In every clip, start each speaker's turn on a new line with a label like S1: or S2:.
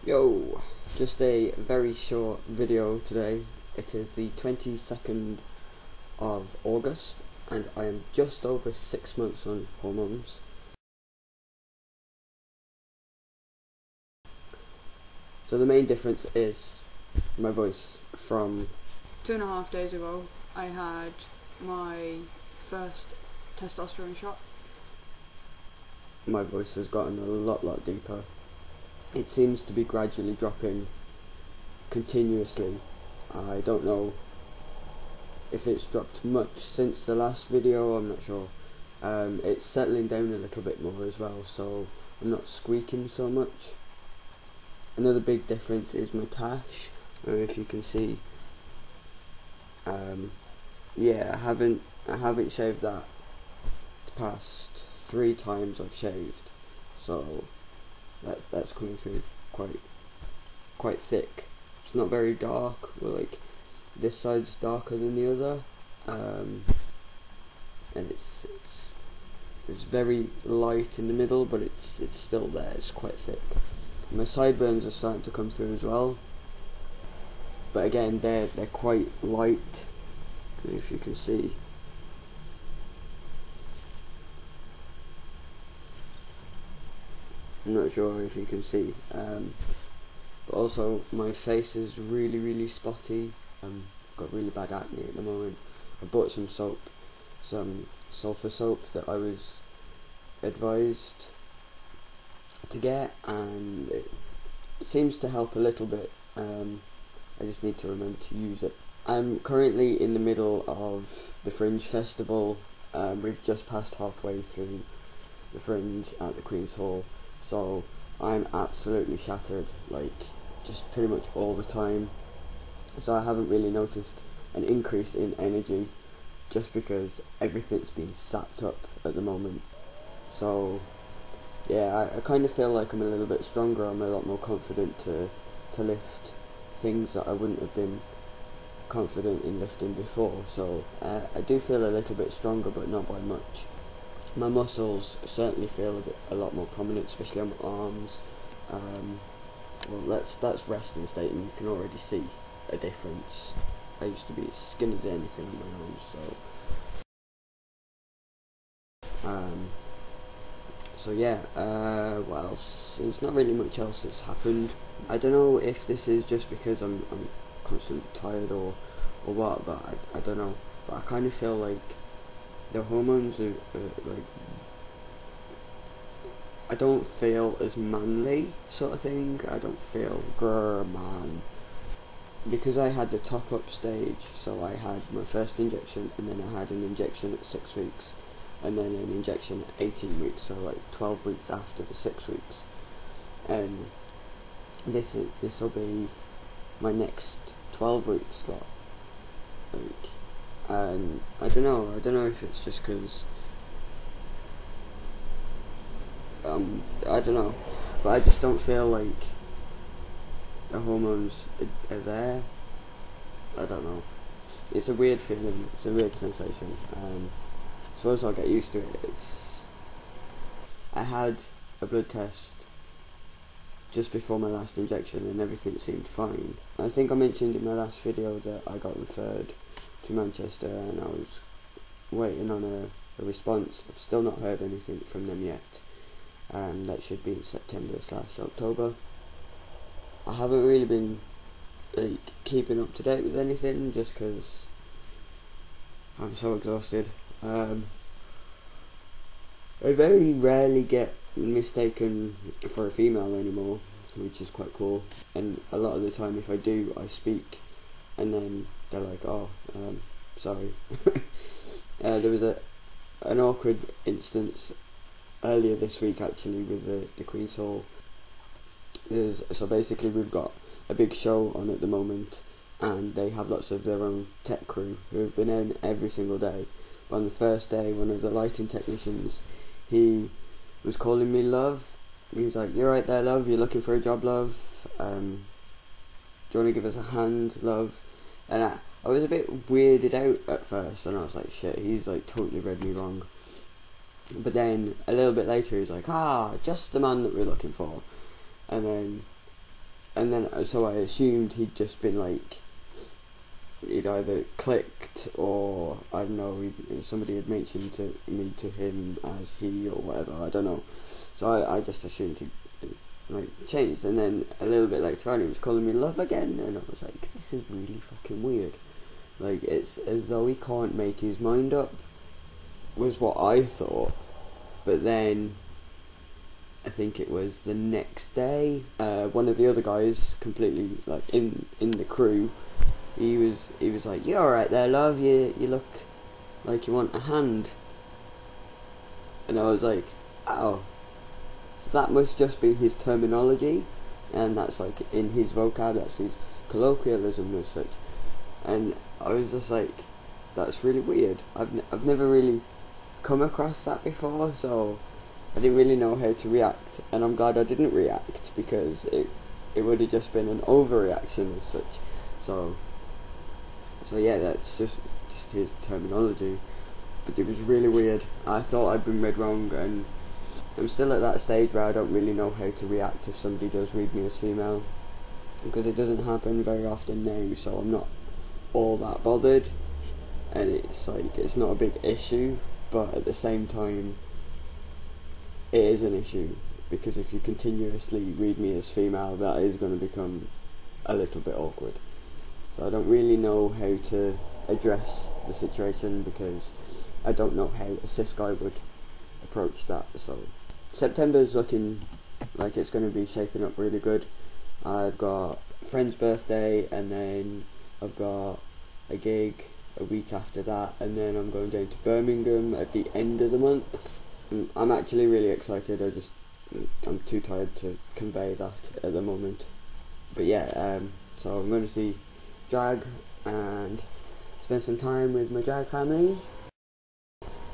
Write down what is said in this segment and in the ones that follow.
S1: Yo, just a very short video today. It is the 22nd of August and I am just over 6 months on hormones. So the main difference is my voice. From
S2: 2.5 days ago I had my first testosterone shot.
S1: My voice has gotten a lot deeper. It seems to be gradually dropping continuously. I don't know if it's dropped much since the last video, I'm not sure. It's settling down a little bit more as well, so I'm not squeaking so much. Another big difference is my tash. I don't know if you can see. Yeah, I haven't shaved that the past 3 times I've shaved, so that's coming through quite thick. It's not very dark, but like this side's darker than the other, and it's very light in the middle, but it's still there. It's quite thick. My sideburns are starting to come through as well, but again they're quite light. I don't know if you can see. I'm not sure if you can see. But also my face is really spotty. I've got really bad acne at the moment. I bought some soap, some sulfur soap that I was advised to get, and it seems to help a little bit. I just need to remember to use it. I'm currently in the middle of the Fringe festival. We've just passed halfway through the Fringe at the Queen's Hall, so I'm absolutely shattered, like just pretty much all the time. So I haven't really noticed an increase in energy, just because everything's been sapped up at the moment. So yeah, I kind of feel like I'm a little bit stronger. I'm a lot more confident to lift things that I wouldn't have been confident in lifting before. So I do feel a little bit stronger, but not by much. My muscles certainly feel a lot more prominent, especially on my arms. Well, that's resting state, and you can already see a difference. I used to be as skinny as anything on my arms, so yeah. What else? There's not really much else that's happened. I don't know if this is just because I'm constantly tired or what, but I don't know. But I kind of feel like the hormones are like, I don't feel as manly, sort of thing. I don't feel grr man, because I had the top up stage. So I had my first injection, and then I had an injection at 6 weeks, and then an injection at 18 weeks, so like 12 weeks after the 6 weeks. And this will be my next 12-week slot. Like, and I don't know if it's just because I don't know, but I just don't feel like the hormones are there. I don't know. It's a weird feeling. It's a weird sensation. Suppose I'll get used to it. I had a blood test just before my last injection, and everything seemed fine. I think I mentioned in my last video that I got referred to Manchester, and I was waiting on a response. I've still not heard anything from them yet. That should be in September/October. I haven't really been like keeping up to date with anything, just because I'm so exhausted. I very rarely get mistaken for a female anymore, which is quite cool. And a lot of the time, if I do, I speak, and then they're like, "Oh, sorry." There was an awkward instance earlier this week, actually, with the Queen's Hall. So basically we've got a big show on at the moment, and they have lots of their own tech crew who have been in every single day. But on the first day, one of the lighting technicians, he was calling me love. He was like, "You're right there, love, you're looking for a job, love. Do you want to give us a hand, love?" And I was a bit weirded out at first, and I was like, shit, he's like totally read me wrong. But then a little bit later, he's like, "Ah, just the man that we're looking for." And then and then so I assumed he'd just been like, he'd either clicked, or I don't know, somebody had mentioned to me to him as he or whatever, I don't know. So I just assumed he'd like changed, and then a little bit later on he was calling me love again, and I was like, this is really fucking weird. Like, it's as though he can't make his mind up, was what I thought. But then I think it was the next day, one of the other guys, completely like in the crew, he was like, "You alright there, love? You look like you want a hand." And I was like, "Oh, so that must just be his terminology, and that's like in his vocab, that's his colloquialism as such." And I was just like, "That's really weird. I've never really come across that before, so I didn't really know how to react." And I'm glad I didn't react, because it would have just been an overreaction as such. So yeah, that's just his terminology. But it was really weird. I thought I'd been read wrong, and I'm still at that stage where I don't really know how to react if somebody does read me as female, because it doesn't happen very often now, so I'm not all that bothered, and it's like, it's not a big issue, but at the same time it is an issue, because if you continuously read me as female, that is going to become a little bit awkward. So I don't really know how to address the situation, because I don't know how a cis guy would approach that. So September's looking like it's going to be shaping up really good. I've got a friend's birthday, and then I've got a gig a week after that, and then I'm going down to Birmingham at the end of the month. I'm actually really excited. I'm too tired to convey that at the moment. But yeah, so I'm going to see drag and spend some time with my drag family.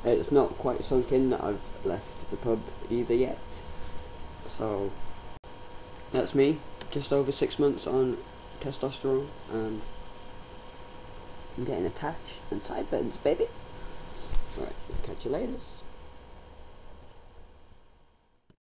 S1: It's not quite sunk in that I've left the pub either yet. So that's me, just over 6 months on testosterone, and I'm getting attached and sideburns, baby. Alright, catch you later.